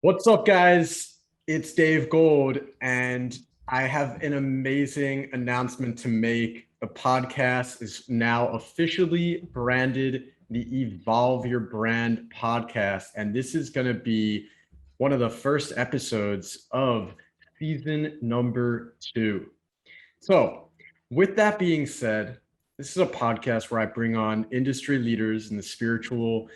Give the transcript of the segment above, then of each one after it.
What's up, guys? It's Dave Gold, and I have an amazing announcement to make. The podcast is now officially branded the Evolve Your Brand podcast, and this is going to be one of the first episodes of season number 2. So, with that being said, this is a podcast where I bring on industry leaders in the spiritual,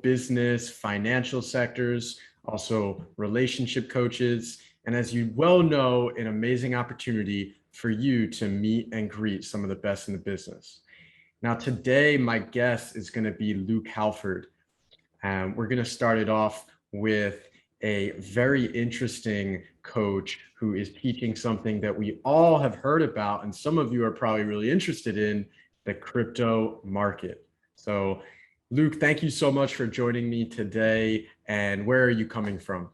business, financial sectors, also relationship coaches, and as you well know, an amazing opportunity for you to meet and greet some of the best in the business. Now, today, my guest is going to be Luke Halford. We're going to start it off with a very interesting coach who is teaching something that we all have heard about, and some of you are probably really interested in the crypto market. So, Luke, thank you so much for joining me today. And where are you coming from?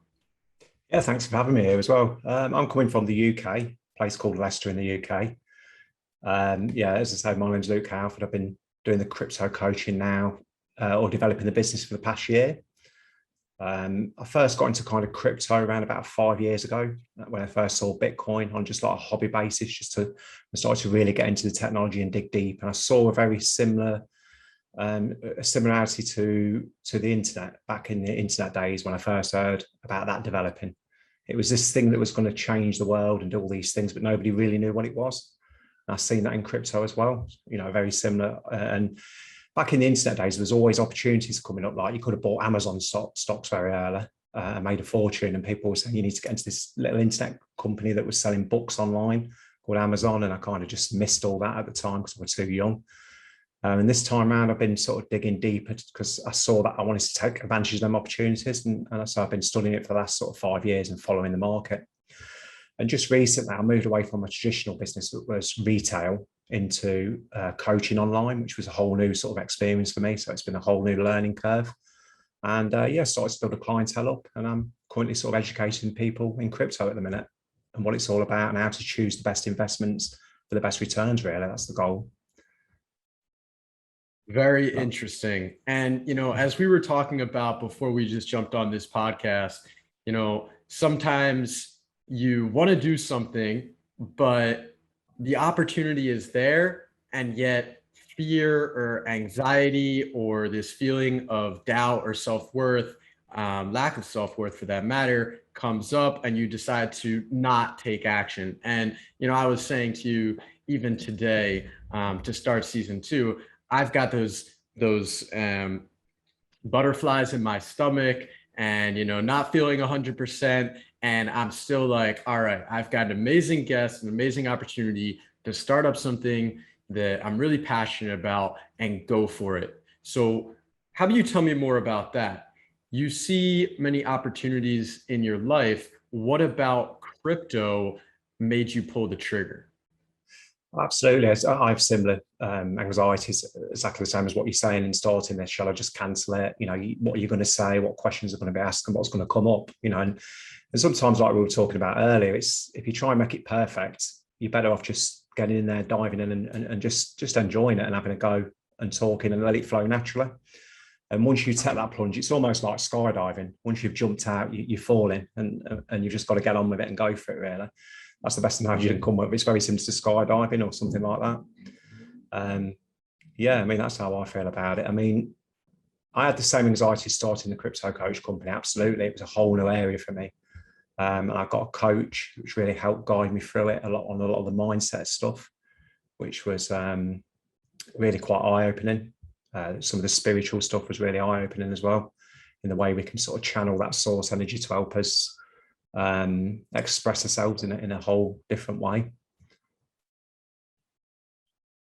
Yeah, thanks for having me here as well. I'm coming from the UK, a place called Leicester in the UK. Yeah, as I say, my name's Luke Halford. I've been doing the crypto coaching now, or developing the business for the past year. I first got into kind of crypto around about 5 years ago when I first saw Bitcoin on just like a hobby basis, I started to really get into the technology and dig deep. And I saw a very similar a similarity to the internet back in the internet days when I first heard about that developing. It was this thing that was going to change the world and do all these things, but nobody really knew what it was. And I've seen that in crypto as well, very similar. And back in the internet days, there was always opportunities coming up. Like you could have bought Amazon stocks very early and made a fortune. And people were saying, you need to get into this little internet company that was selling books online called Amazon. And I kind of just missed all that at the time because I was too young. And this time around, I've been sort of digging deeper because I saw that I wanted to take advantage of them opportunities. And so I've been studying it for the last sort of 5 years and following the market. And just recently, I moved away from a traditional business that was retail into coaching online, which was a whole new sort of experience for me. So it's been a whole new learning curve. And started to build a clientele up. And I'm currently sort of educating people in crypto at the minute and what it's all about and how to choose the best investments for the best returns, really. That's the goal. Very interesting. And, as we were talking about before we just jumped on this podcast, sometimes you want to do something, but the opportunity is there, and yet fear or anxiety or this feeling of doubt or self-worth, lack of self-worth for that matter, comes up and you decide to not take action. And, I was saying to you even today, to start season 2, I've got those butterflies in my stomach, and not feeling 100%. And I'm still like, all right, I've got an amazing guest, an amazing opportunity to start up something that I'm really passionate about and go for it. So, how about you tell me more about that? You see many opportunities in your life. What about crypto made you pull the trigger? Absolutely. I have similar anxieties, exactly the same as what you're saying in starting this. Shall I just cancel it? What are you going to say? What questions are going to be asked and what's going to come up? And sometimes, like we were talking about earlier, it's if you try and make it perfect, you're better off just getting in there, diving in and just enjoying it and having a go and talking and let it flow naturally. And once you take that plunge, it's almost like skydiving. Once you've jumped out, you're falling and you've just got to get on with it and go for it, really. That's the best analogy you can come up with. It's very similar to skydiving or something like that. Yeah, I mean, that's how I feel about it. I mean, I had the same anxiety starting the crypto coach company. Absolutely. It was a whole new area for me. And I got a coach which really helped guide me through it a lot of the mindset stuff, which was really quite eye-opening. Some of the spiritual stuff was really eye-opening as well, in the way we can sort of channel that source energy to help us express ourselves in a whole different way.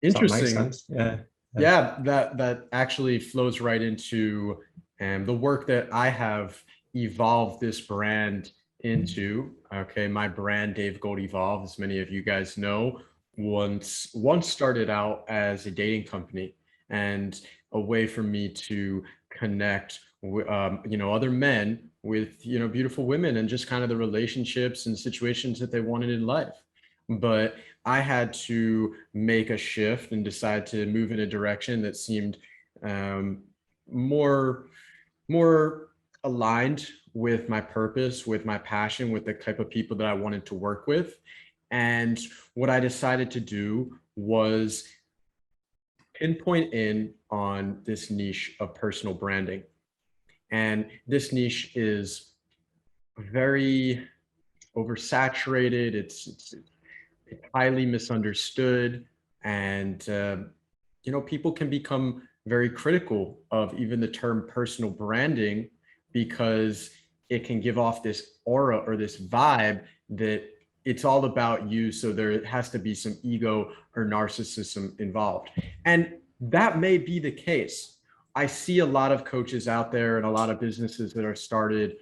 Does that make Interesting. sense? Yeah. Yeah, that actually flows right into the work that I have evolved this brand into. Okay, my brand, Dave Gold Evolve, as many of you guys know, once started out as a dating company and a way for me to connect with other men with beautiful women and just kind of the relationships and situations that they wanted in life. But I had to make a shift and decide to move in a direction that seemed um, more more aligned with my purpose, with my passion, with the type of people that I wanted to work with. And what I decided to do was pinpoint in on this niche of personal branding. And this niche is very oversaturated. It's highly misunderstood. And, people can become very critical of even the term personal branding because it can give off this aura or this vibe that it's all about you. So there has to be some ego or narcissism involved. And that may be the case. I see a lot of coaches out there and a lot of businesses that are started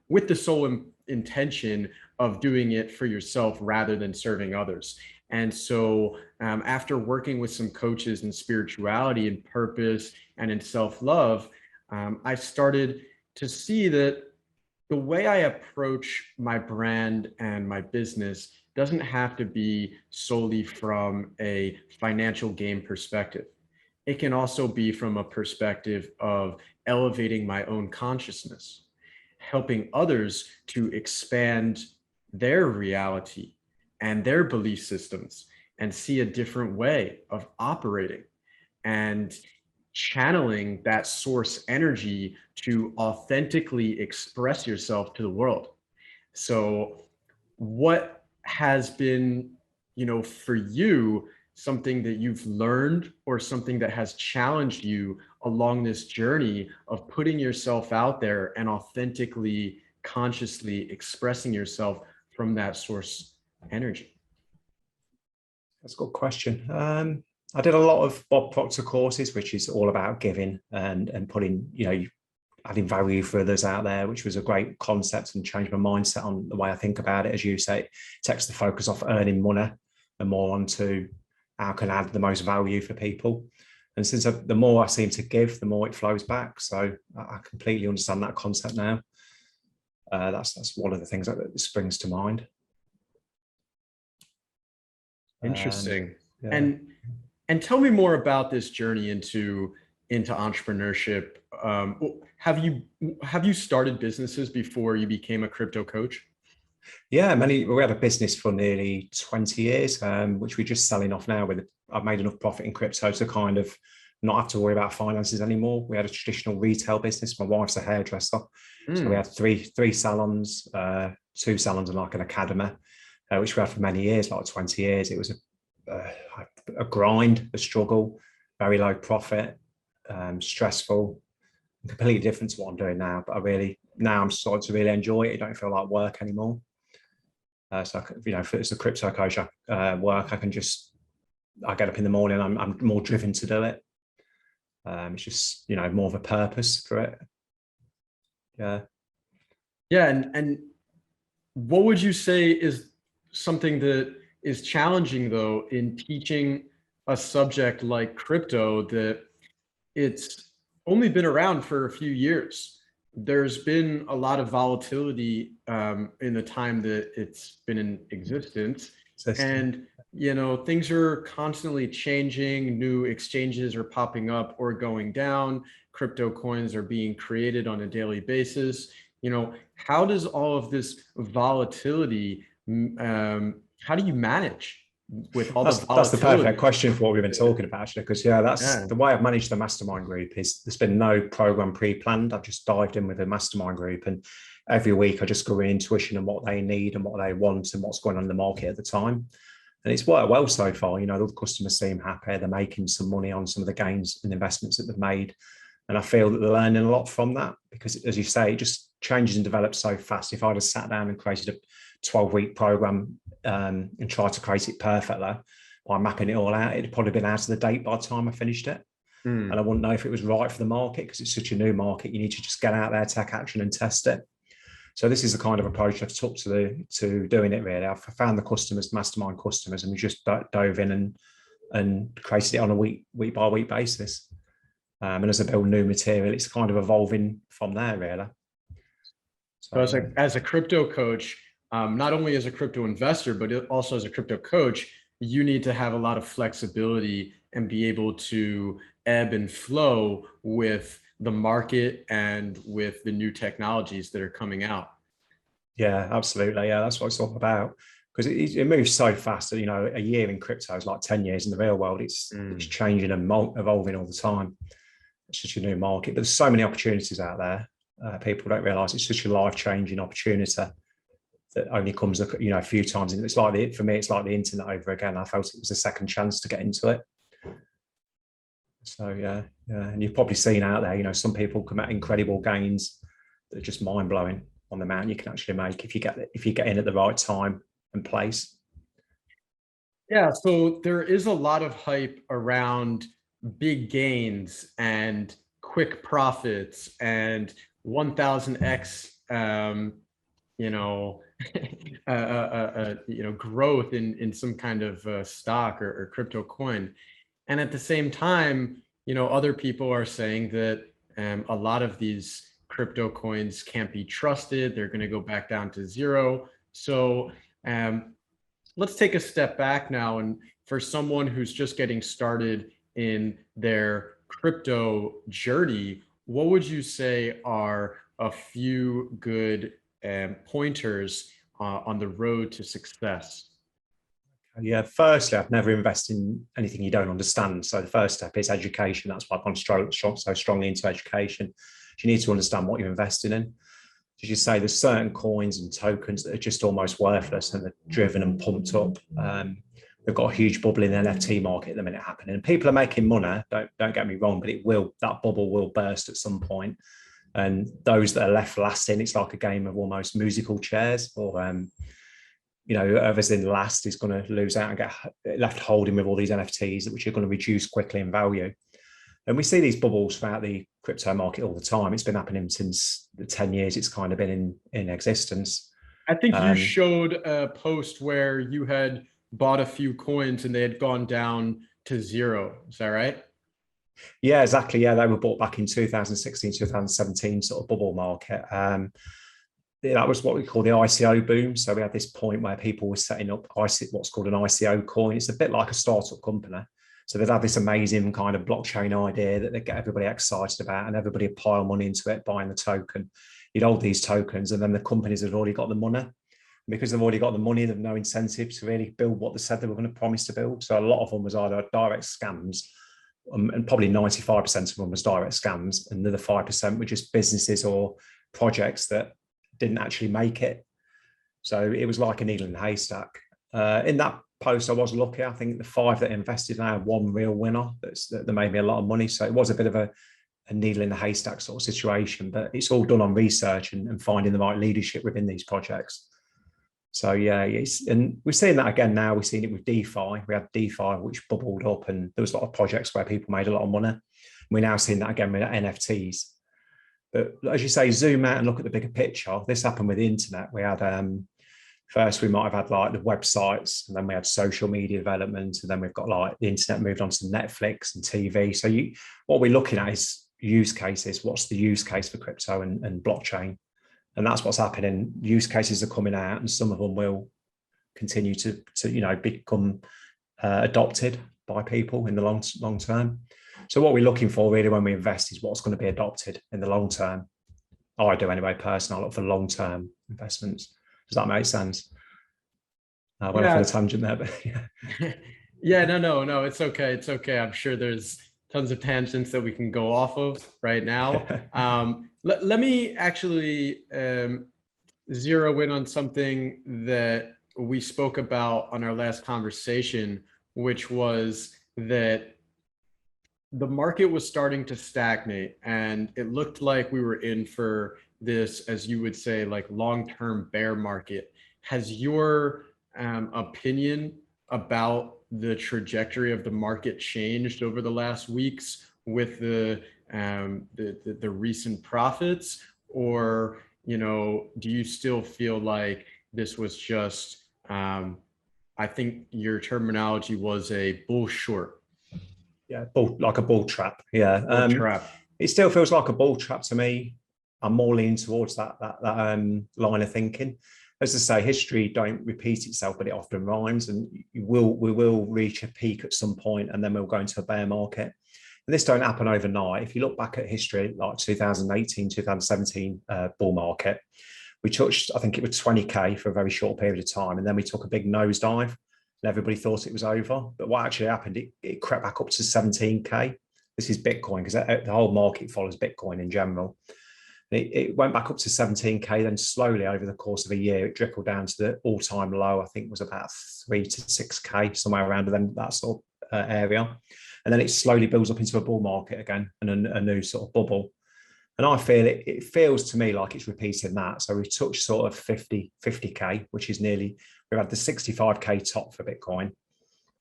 with the sole intention of doing it for yourself rather than serving others. And so after working with some coaches in spirituality and purpose and in self-love, I started to see that the way I approach my brand and my business doesn't have to be solely from a financial gain perspective. It can also be from a perspective of elevating my own consciousness, helping others to expand their reality and their belief systems and see a different way of operating and channeling that source energy to authentically express yourself to the world. So what has been, for you, something that you've learned or something that has challenged you along this journey of putting yourself out there and authentically, consciously expressing yourself from that source energy? That's a good question. I did a lot of Bob Proctor courses, which is all about giving and putting, adding value for others out there, which was a great concept and changed my mindset on the way I think about it. As you say, it takes the focus off earning money and more onto how can I add the most value for people. And since the more I seem to give, the more it flows back. So I completely understand that concept now. That's one of the things that springs to mind. Interesting. Yeah. And tell me more about this journey into entrepreneurship. Have you started businesses before you became a crypto coach? Yeah, we had a business for nearly 20 years, which we're just selling off now. I've made enough profit in crypto to kind of not have to worry about finances anymore. We had a traditional retail business. My wife's a hairdresser. So we had three salons, 2 salons and like an academy, which we had for many years, like 20 years. It was a grind, a struggle, very low profit, stressful, completely different to what I'm doing now. But now I'm starting to really enjoy it. It don't feel like work anymore. So, as a crypto coach, work, I get up in the morning, I'm more driven to do it. It's just, more of a purpose for it. Yeah. Yeah. And what would you say is something that is challenging though in teaching a subject like crypto that it's only been around for a few years? There's been a lot of volatility in the time that it's been in existence. And, things are constantly changing. New exchanges are popping up or going down. Crypto coins are being created on a daily basis. How does all of this volatility, how do you manage with all the volatility? That's the perfect question for what we've been talking about, actually, because that's the way I've managed the Mastermind group. Is there's been no program pre-planned. I've just dived in with a Mastermind group, and every week I just go in intuition and what they need and what they want and what's going on in the market at the time. And it's worked well so far. The customers seem happy. They're making some money on some of the gains and investments that they've made. And I feel that they're learning a lot from that because, as you say, it just changes and develops so fast. If I just sat down and created a 12-week program and tried to create it perfectly by mapping it all out, it'd probably been out of the date by the time I finished it. And I wouldn't know if it was right for the market because it's such a new market. You need to just get out there, take action and test it. So this is the kind of approach I've took to doing it, really. I've found the customers, Mastermind customers, and we just dove in and created it on a week by week basis. And as I build new material, it's kind of evolving from there, really. So as a crypto coach, not only as a crypto investor, but also as a crypto coach, you need to have a lot of flexibility and be able to ebb and flow with the market and with the new technologies that are coming out. Yeah, absolutely. Yeah, that's what it's all about. Because it moves so fast. You know, a year in crypto is like 10 years in the real world. It's changing and evolving all the time. It's such a new market, but there's so many opportunities out there. People don't realize it's such a life-changing opportunity that only comes, you know, a few times. And it's like for me, it's like the internet over again. I felt it was a second chance to get into it. So yeah, and you've probably seen out there, you know, some people come at incredible gains that are just mind blowing on the amount you can actually make if you get in at the right time and place. Yeah, so there is a lot of hype around big gains and quick profits and 1000x, you know, growth in some kind of stock or crypto coin. And at the same time, other people are saying that a lot of these crypto coins can't be trusted. They're going to go back down to zero. So let's take a step back now. And for someone who's just getting started in their crypto journey, what would you say are a few good pointers on the road to success? Yeah, firstly, I've never invested in anything you don't understand. So the first step is education. That's why I've gone so strongly into education. You need to understand what you're investing in. As you say, there's certain coins and tokens that are just almost worthless and they're driven and pumped up. They've got a huge bubble in the NFT market at the minute happening. And people are making money, don't get me wrong, but that bubble will burst at some point. And those that are left lasting, it's like a game of almost musical chairs, or whoever's in last is going to lose out and get left holding with all these NFTs, which are going to reduce quickly in value. And we see these bubbles throughout the crypto market all the time. It's been happening since the 10 years it's kind of been in existence. I think you showed a post where you had bought a few coins and they had gone down to zero. Is that right? Yeah, exactly. Yeah, they were bought back in 2016, 2017 sort of bubble market. That was what we call the ICO boom. So we had this point where people were setting up what's called an ICO coin. It's a bit like a startup company. So they'd have this amazing kind of blockchain idea that they'd get everybody excited about, and everybody would pile money into it, buying the token. You'd hold these tokens, and then the companies had already got the money. And because they've already got the money, they've no incentive to really build what they said they were going to promise to build. So a lot of them was either direct scams, and probably 95% of them was direct scams, and the other 5% were just businesses or projects that didn't actually make it. So it was like a needle in a haystack. In that post, I was lucky. I think the 5 that invested now had one real winner that made me a lot of money. So it was a bit of a needle in the haystack sort of situation, but it's all done on research and finding the right leadership within these projects. So yeah, and we're seeing that again now. We're seeing it with DeFi. We had DeFi, which bubbled up, and there was a lot of projects where people made a lot of money. We're now seeing that again with NFTs. But as you say, zoom out and look at the bigger picture. This happened with the internet. We had first we might have had like the websites, and then we had social media development, and then we've got like the internet moved on to Netflix and TV. So what we're looking at is use cases. What's the use case for crypto and blockchain? And that's what's happening. Use cases are coming out, and some of them will continue to become adopted by people in the long term. So what we're looking for really when we invest is what's going to be adopted in the long term. I do anyway, personally. I look for long-term investments. Does that make sense? I went off on a tangent there, but yeah. Yeah, no, it's okay. It's okay. I'm sure there's tons of tangents that we can go off of right now. Let me actually zero in on something that we spoke about on our last conversation, which was that the market was starting to stagnate, and it looked like we were in for this, as you would say, like long-term bear market. Has your opinion about the trajectory of the market changed over the last weeks with the recent profits, or do you still feel like this was just I think your terminology was a bull short? Yeah, like a bull trap. Yeah, bull trap. It still feels like a bull trap to me. I'm more leaning towards that line of thinking. As I say, history don't repeat itself, but it often rhymes, and we will reach a peak at some point, and then we'll go into a bear market. And this don't happen overnight. If you look back at history, like 2018, 2017 bull market, we touched, I think it was 20K for a very short period of time. And then we took a big nosedive and everybody thought it was over. But what actually happened, it crept back up to 17K. This is Bitcoin, because the whole market follows Bitcoin in general. It went back up to 17K, then slowly over the course of a year, it trickled down to the all-time low. I think it was about 3 to 6K, somewhere around that sort of area. And then it slowly builds up into a bull market again and a new sort of bubble. And I feel it feels to me like it's repeating that. So we've touched sort of 50K, which is nearly, we've had the 65K top for Bitcoin.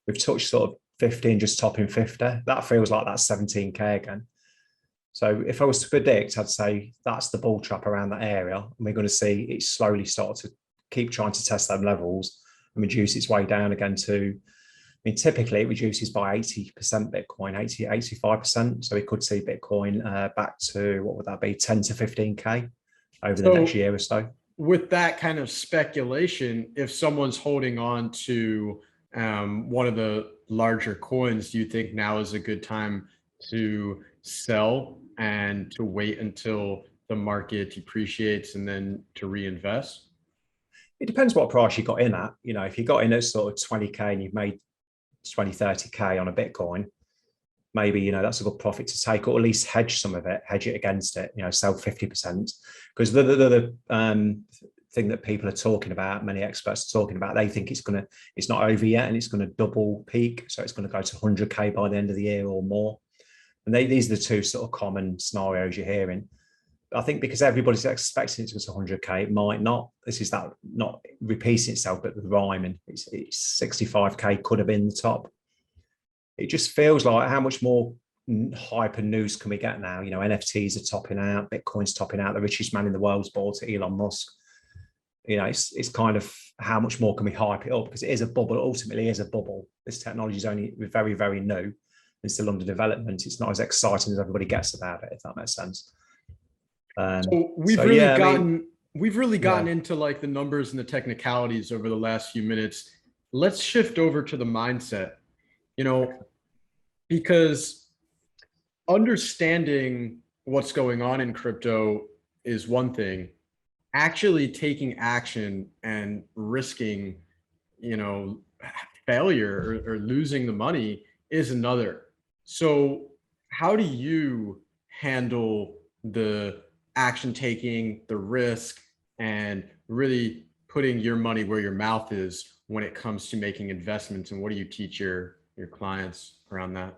We've touched sort of 50 and just topping 50. That feels like that's 17K again. So if I was to predict, I'd say that's the bull trap around that area. And we're going to see it slowly start to keep trying to test those levels and reduce its way down again to, I mean, typically it reduces by 80% Bitcoin, 85%. So we could see Bitcoin back to, what would that be, 10 to 15K over the next year or so. With that kind of speculation, if someone's holding on to one of the larger coins, do you think now is a good time to sell and to wait until the market depreciates and then to reinvest? It depends what price you got in at. You know, if you got in at sort of 20K and you've made 20, 30K on a Bitcoin, maybe, you know, that's a good profit to take, or at least hedge some of it, hedge it against it, you know, sell 50%. Because the thing that people are talking about, many experts are talking about, they think it's not over yet and it's going to double peak. So it's going to go to 100K by the end of the year or more. And these are the two sort of common scenarios you're hearing. I think because everybody's expecting it to go to 100K, it might not. This is that not repeating itself, but the rhyming. It's 65K could have been the top. It just feels like how much more hype and news can we get now? You know, NFTs are topping out, Bitcoin's topping out, the richest man in the world's bought it, Elon Musk. You know, it's kind of how much more can we hype it up, because it is a bubble. Ultimately, it is a bubble. This technology is only very, very new and still under development. It's not as exciting as everybody gets about it, if that makes sense. So we've really gotten into like the numbers and the technicalities over the last few minutes. Let's shift over to the mindset, you know, because understanding what's going on in crypto is one thing. Actually taking action and risking, you know, failure or losing the money is another. So how do you handle the action taking, the risk, and really putting your money where your mouth is when it comes to making investments? And what do you teach your clients around that?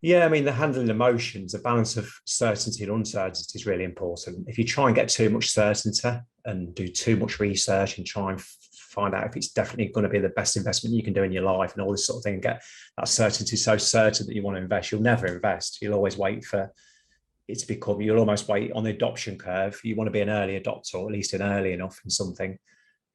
Yeah, I mean, the handling emotions, a balance of certainty and uncertainty is really important. If you try and get too much certainty and do too much research and try and find out if it's definitely going to be the best investment you can do in your life and all this sort of thing, and get that certainty so certain that you want to invest, you'll never invest. You'll always wait for it to become, you'll almost wait on the adoption curve. You want to be an early adopter, or at least an early enough in something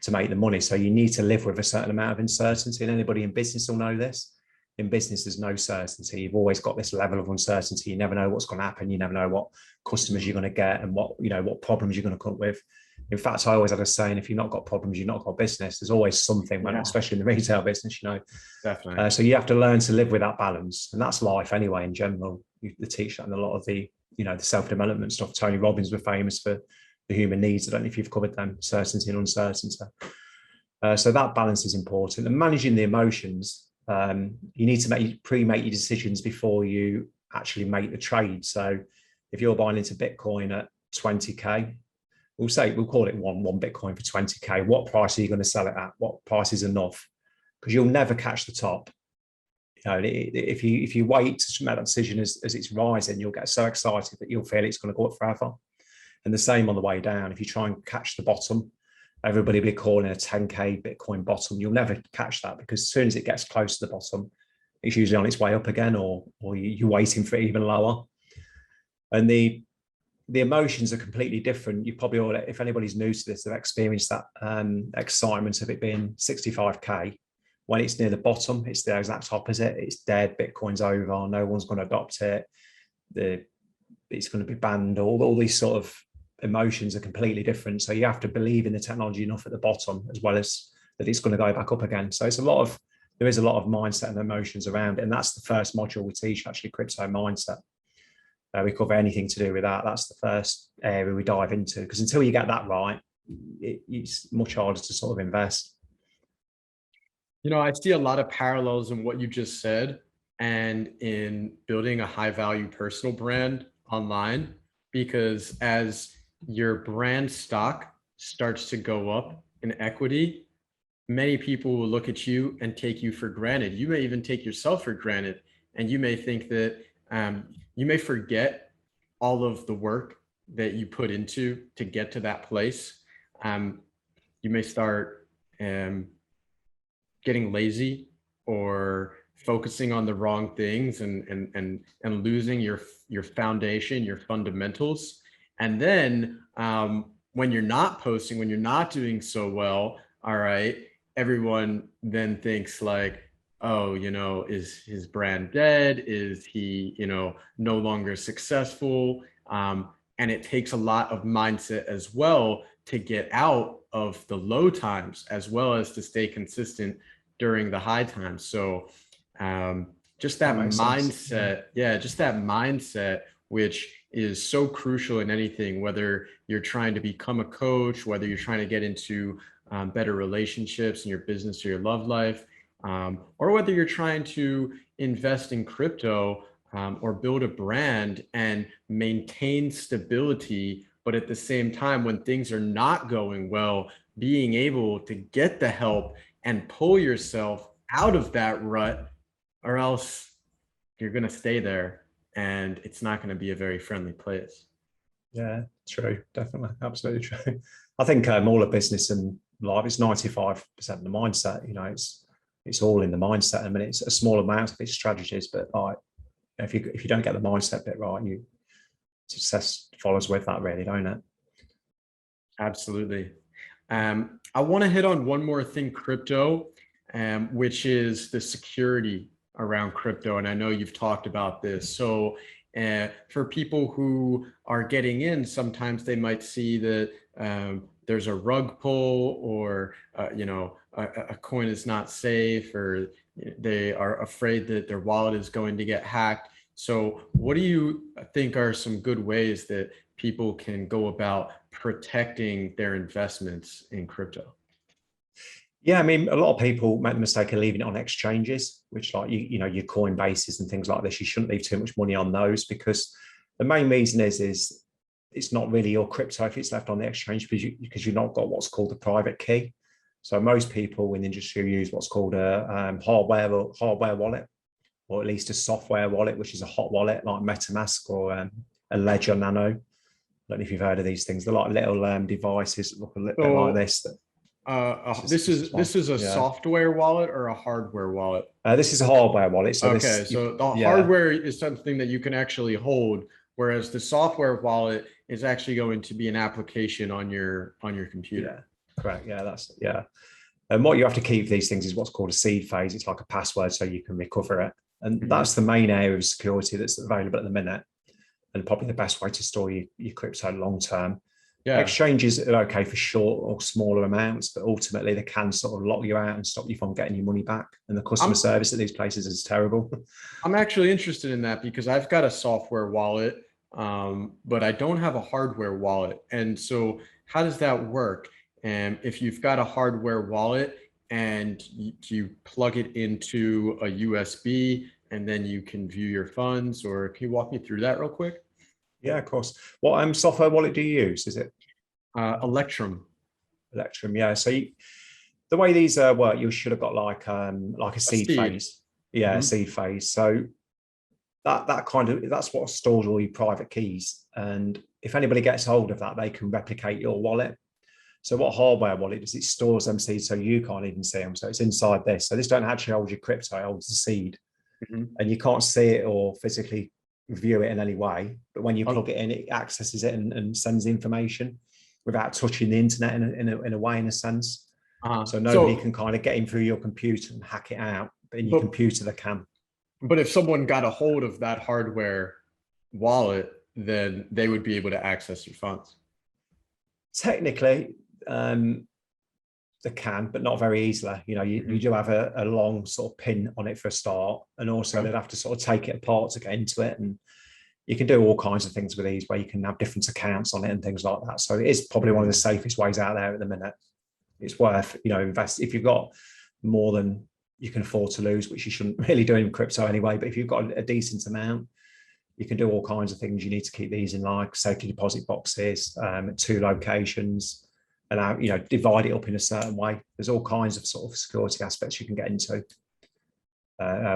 to make the money. So you need to live with a certain amount of uncertainty, and anybody in business will know this. In business, there's no certainty. You've always got this level of uncertainty. You never know what's going to happen. You never know what customers you're going to get and what problems you're going to come up with. In fact, I always had a saying, if you've not got problems, you've not got business. There's always something, especially in the retail business, you know. Definitely. So you have to learn to live with that balance. And that's life anyway, in general. They teach that in a lot of the self-development stuff. Tony Robbins were famous for the human needs. I don't know if you've covered them, certainty and uncertainty. So that balance is important. And managing the emotions, you need to pre-make your decisions before you actually make the trade. So if you're buying into Bitcoin at 20K, we'll call it one Bitcoin for 20K. What price are you going to sell it at? What price is enough? Because you'll never catch the top. You know, if you wait to make that decision as it's rising, you'll get so excited that you'll feel it's going to go up forever. And the same on the way down. If you try and catch the bottom, everybody will be calling a 10K Bitcoin bottom. You'll never catch that, because as soon as it gets close to the bottom, it's usually on its way up again, or you're waiting for it even lower. And the emotions are completely different. You probably all, if anybody's new to this, they've experienced that excitement of it being 65K. When it's near the bottom, it's the exact opposite. It's dead. Bitcoin's over. No one's going to adopt it. It's going to be banned. All these sort of emotions are completely different. So you have to believe in the technology enough at the bottom, as well as that it's going to go back up again. So it's a lot of there is a lot of mindset and emotions around it. And that's the first module we teach, actually, crypto mindset. We cover anything to do with that. That's the first area we dive into, because until you get that right, it's much harder to sort of invest. You know, I see a lot of parallels in what you just said and in building a high value personal brand online, because as your brand stock starts to go up in equity, many people will look at you and take you for granted. You may even take yourself for granted, and you may think that you may forget all of the work that you put into to get to that place. You may start getting lazy or focusing on the wrong things and losing your foundation, your fundamentals. And then when you're not posting, when you're not doing so well, all right, everyone then thinks like, oh, you know, is his brand dead? Is he, you know, no longer successful? And it takes a lot of mindset as well to get out of the low times, as well as to stay consistent during the high times. So just that mindset, yeah, just that mindset, which is so crucial in anything, whether you're trying to become a coach, whether you're trying to get into better relationships in your business or your love life, or whether you're trying to invest in crypto or build a brand and maintain stability. But at the same time, when things are not going well, being able to get the help and pull yourself out of that rut, or else you're going to stay there and it's not going to be a very friendly place. Yeah, true. Definitely. Absolutely true. I think all of business and life is 95% of the mindset. You know, it's all in the mindset. I mean, it's a small amount of its strategies, but like, if you don't get the mindset bit right, success follows with that, really, don't it? Absolutely. I want to hit on one more thing, crypto, which is the security around crypto. And I know you've talked about this. So for people who are getting in, sometimes they might see that there's a rug pull, or you know, a coin is not safe, or they are afraid that their wallet is going to get hacked. So what do you think are some good ways that people can go about protecting their investments in crypto? Yeah, I mean, a lot of people make the mistake of leaving it on exchanges, which, like, you know, your Coinbases and things like this. You shouldn't leave too much money on those, because the main reason is it's not really your crypto if it's left on the exchange, because you've not got what's called a private key. So most people in the industry use what's called a hardware wallet, or at least a software wallet, which is a hot wallet like MetaMask or a Ledger Nano. I don't know if you've heard of these things. They're like little devices that look a little bit like this. This is a software wallet or a hardware wallet? This is a hardware wallet. So okay, so the hardware is something that you can actually hold, whereas the software wallet is actually going to be an application on your computer. Yeah, correct. Yeah. And what you have to keep these things is what's called a seed phrase. It's like a password, so you can recover it. And that's the main area of security that's available at the minute, and probably the best way to store your crypto long term. Yeah. Exchanges are okay for short or smaller amounts, but ultimately they can sort of lock you out and stop you from getting your money back. And the customer service at these places is terrible. I'm actually interested in that, because I've got a software wallet, but I don't have a hardware wallet. And so how does that work? And if you've got a hardware wallet and you plug it into a USB, and then you can view your funds, or can you walk me through that real quick? Yeah, of course. What software wallet do you use? Is it Electrum? Electrum, yeah. So the way these work, you should have got like a seed phase. Yeah, seed phase. So that's what stores all your private keys. And if anybody gets hold of that, they can replicate your wallet. So what hardware wallet does, it stores them seeds so you can't even see them. So it's inside this. So this don't actually hold your crypto, it holds the seed. And you can't see it or physically view it in any way. But when you plug it in, it accesses it and sends information without touching the internet in a way, in a sense. So nobody can kind of get in through your computer and hack it out, but in your computer they can. But if someone got a hold of that hardware wallet, then they would be able to access your funds. Technically, they can, but not very easily. You know, you do have a long sort of pin on it for a start, and also they'd have to sort of take it apart to get into it. And you can do all kinds of things with these where you can have different accounts on it and things like that. So it is probably one of the safest ways out there at the minute. It's worth, you know, invest if you've got more than you can afford to lose, which you shouldn't really do in crypto anyway. But if you've got a decent amount, you can do all kinds of things. You need to keep these in like safety deposit boxes, at 2 locations, and you know, divide it up in a certain way. There's all kinds of sort of security aspects you can get into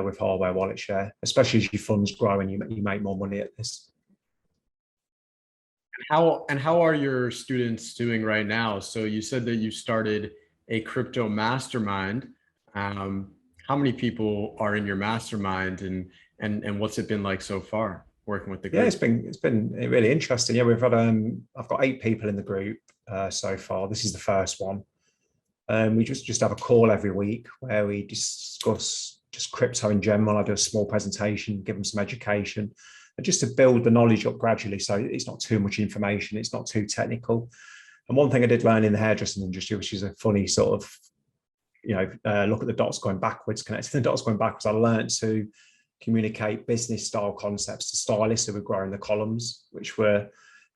with hardware wallet share, especially as your funds grow and you make more money at this. How are your students doing right now? So you said that you started a crypto mastermind. How many people are in your mastermind, and what's it been like so far working with the group? Yeah, it's been really interesting. Yeah, we've had I've got 8 people in the group so far. This is the first one. We just have a call every week where we discuss just crypto in general. I do a small presentation, give them some education, and just to build the knowledge up gradually, so it's not too much information, it's not too technical. And one thing I did learn in the hairdressing industry, which is a funny sort of, you know, look at the dots going backwards, connecting the dots going backwards, I learned to communicate business style concepts to stylists who were growing the columns, which were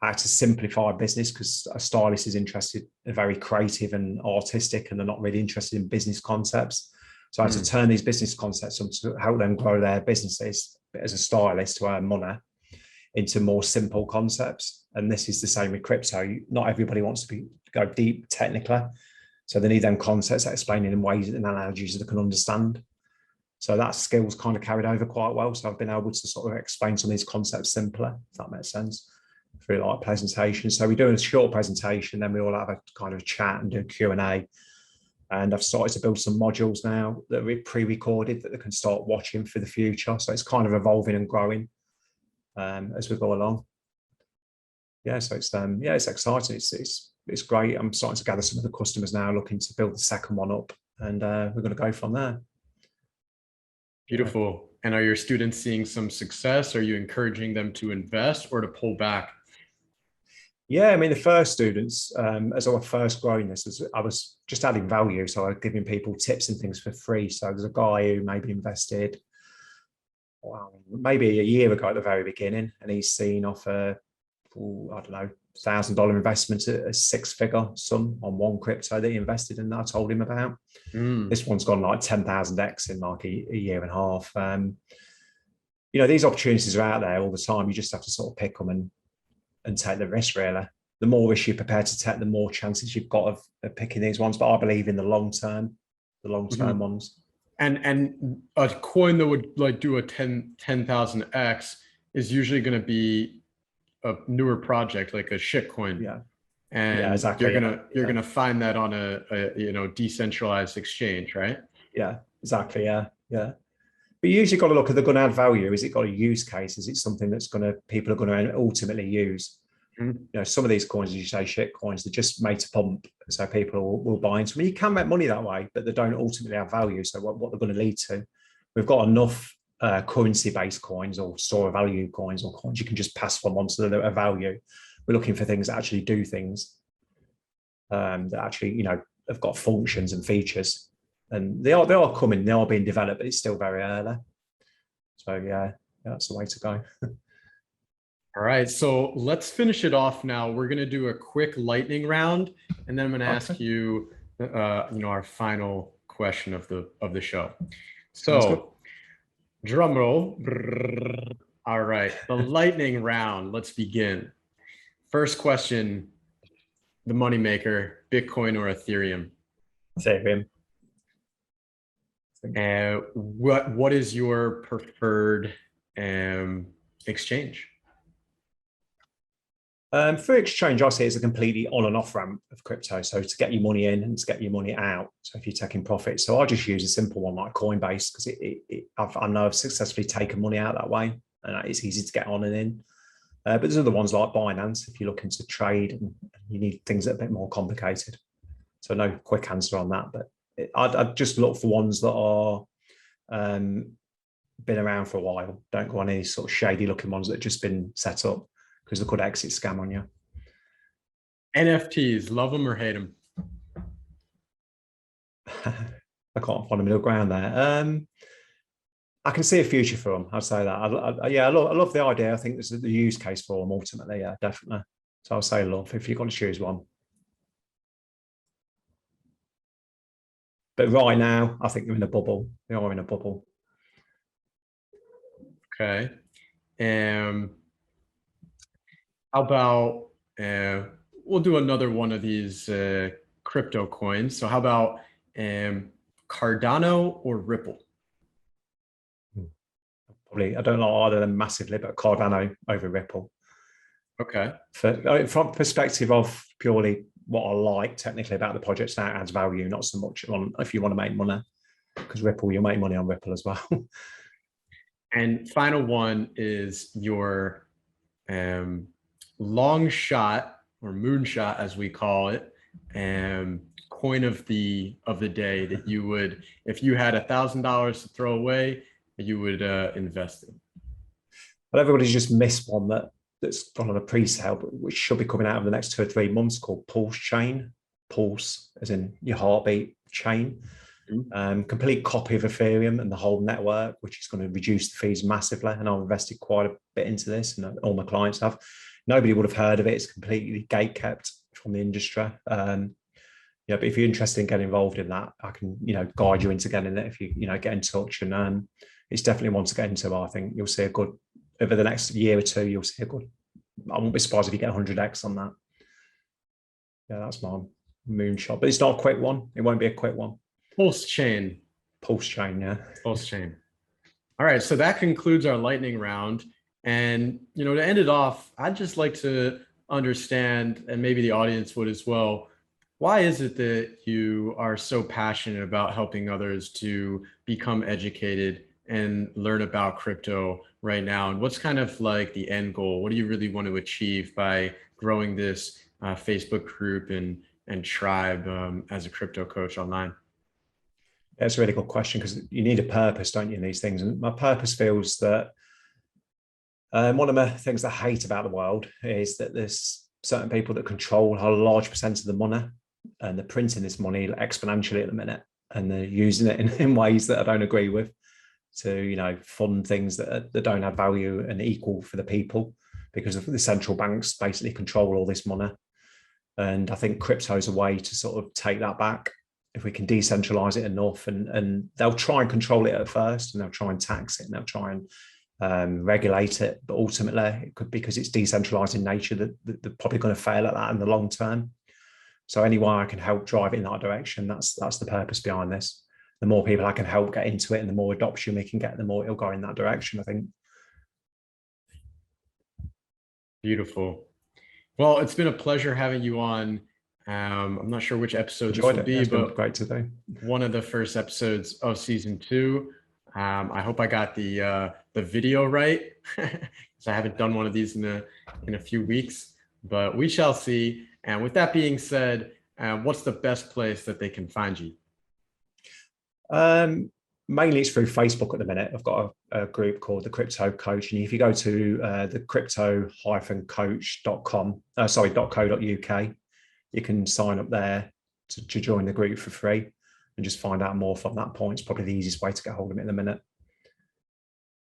how to simplify business, because a stylist is interested, they're very creative and artistic, and they're not really interested in business concepts. So I had to turn these business concepts to help them grow their businesses as a stylist to earn money into more simple concepts. And this is the same with crypto. Not everybody wants to go deep technically. So they need them concepts that explain it in ways and analogies that they can understand. So that skill's kind of carried over quite well. So I've been able to sort of explain some of these concepts simpler, if that makes sense, through like presentations. So we do a short presentation, then we all have a kind of chat and do Q&A. And I've started to build some modules now that we pre-recorded that they can start watching for the future. So it's kind of evolving and growing as we go along. Yeah, so it's it's exciting. It's great. I'm starting to gather some of the customers now, looking to build the second one up, and we're going to go from there. Beautiful. And are your students seeing some success? Are you encouraging them to invest or to pull back? Yeah, I mean, the first students, as I was first growing this, I was just adding value. So I was giving people tips and things for free. So there's a guy who maybe invested, well, maybe a year ago at the very beginning, and he's seen off a, I don't know, $1,000 investment at a 6-figure sum on one crypto that he invested in that I told him about. This one's gone like 10,000x in like a year and a half. You know, these opportunities are out there all the time. You just have to sort of pick them and take the risk, really. The more risk you're prepared to take, the more chances you've got of picking these ones. But I believe in the long-term ones. And a coin that would like do a 10,000x is usually going to be a newer project, like a shitcoin. Yeah. And yeah, exactly. You're gonna find that on a decentralized exchange, right? Yeah, exactly. Yeah. But you usually got to look at the going to add value. Is it got a use case? Is it something that's people are going to ultimately use? You know, some of these coins, as you say, shit coins, they're just made to pump, so people will buy into them. You can make money that way, but they don't ultimately have value. So what they're going to lead to, we've got enough currency-based coins or store of value coins or coins you can just pass from on to the value. We're looking for things that actually do things, that actually, you know, have got functions and features. And they are coming, they are being developed, but it's still very early. So yeah, that's the way to go. All right, so let's finish it off now. We're going to do a quick lightning round, and then I'm going to ask you, our final question of the show. So, drum roll. All right, the lightning round. Let's begin. First question: the moneymaker, Bitcoin or Ethereum? Ethereum. What is your preferred exchange? For exchange, I see it as a completely on and off ramp of crypto. So to get your money in and to get your money out. So if you're taking profits, so I just use a simple one like Coinbase, because I know I've successfully taken money out that way, and it's easy to get on and in. But there's other ones like Binance if you're looking to trade and you need things that are a bit more complicated. So no quick answer on that, but I'd just look for ones that are been around for a while. Don't go on any sort of shady looking ones that have just been set up, because they could exit scam on you. NFTs, love them or hate them? I can't find a middle ground there. I can see a future for them. I'd say that. I love the idea. I think this is the use case for them ultimately. Yeah, definitely. So I'll say love if you're going to choose one. But right now, I think they're in a bubble. They are in a bubble. Okay. How about we'll do another one of these crypto coins. So how about Cardano or Ripple? Probably, I don't like either of them massively, but Cardano over Ripple. Okay. From perspective of purely what I like technically about the projects, that adds value, not so much on if you want to make money, because Ripple, you'll make money on Ripple as well. And final one is your long shot or moonshot, as we call it, coin of the day that you would, if you had $1,000 to throw away, you would invest in. But everybody's just missed one that's gone on a pre-sale, but which should be coming out in the next 2 or 3 months, called Pulse Chain. Pulse, as in your heartbeat chain. Complete copy of Ethereum and the whole network, which is going to reduce the fees massively. And I've invested quite a bit into this, and all my clients have. Nobody would have heard of it. It's completely gate kept from the industry. Yeah, but if you're interested in getting involved in that, I can, guide you into getting it if you, get in touch. And it's definitely one to get into. I think you'll see a good, over the next year or two, you'll see a good, I won't be surprised if you get 100x on that. Yeah, that's my moonshot, but it's not a quick one. It won't be a quick one. Pulse Chain. Pulse Chain, yeah. Pulse Chain. All right, so that concludes our lightning round. And, to end it off, I'd just like to understand, and maybe the audience would as well, why is it that you are so passionate about helping others to become educated and learn about crypto right now? And what's kind of like the end goal? What do you really want to achieve by growing this Facebook group and tribe as a crypto coach online? That's a really good question, because you need a purpose, don't you, in these things? And my purpose feels that one of the things I hate about the world is that there's certain people that control a large percent of the money, and they're printing this money exponentially at the minute, and they're using it in ways that I don't agree with to, fund things that don't have value and equal for the people, because of the central banks basically control all this money. And I think crypto is a way to sort of take that back. If we can decentralize it enough, and they'll try and control it at first, and they'll try and tax it, and they'll try and regulate it. But ultimately, it could, because it's decentralized in nature, that they're probably going to fail at that in the long term. So any way I can help drive it in that direction, that's the purpose behind this. The more people I can help get into it, and the more adoption we can get, the more it'll go in that direction, I think. Beautiful. Well, it's been a pleasure having you on. I'm not sure which episode this will be, but great to do. One of the first episodes of season 2. I hope I got the video right, because I haven't done one of these in a few weeks, but we shall see. And with that being said, what's the best place that they can find you? Mainly it's through Facebook at the minute. I've got a group called the Crypto Coach, and if you go to the crypto-coach.co.uk, you can sign up there to join the group for free and just find out more from that point. It's probably the easiest way to get hold of me at the minute.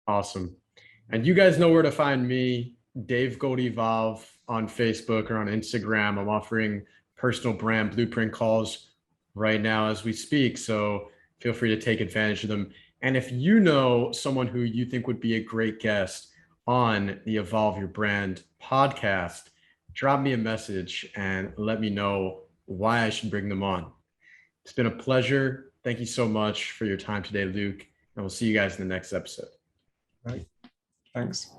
Awesome. And you guys know where to find me, Dave Gold Evolve, on Facebook or on Instagram. I'm offering personal brand blueprint calls right now as we speak, so feel free to take advantage of them. And if you know someone who you think would be a great guest on the Evolve Your Brand podcast, drop me a message and let me know why I should bring them on. It's been a pleasure. Thank you so much for your time today, Luke. And we'll see you guys in the next episode. Right. Thanks.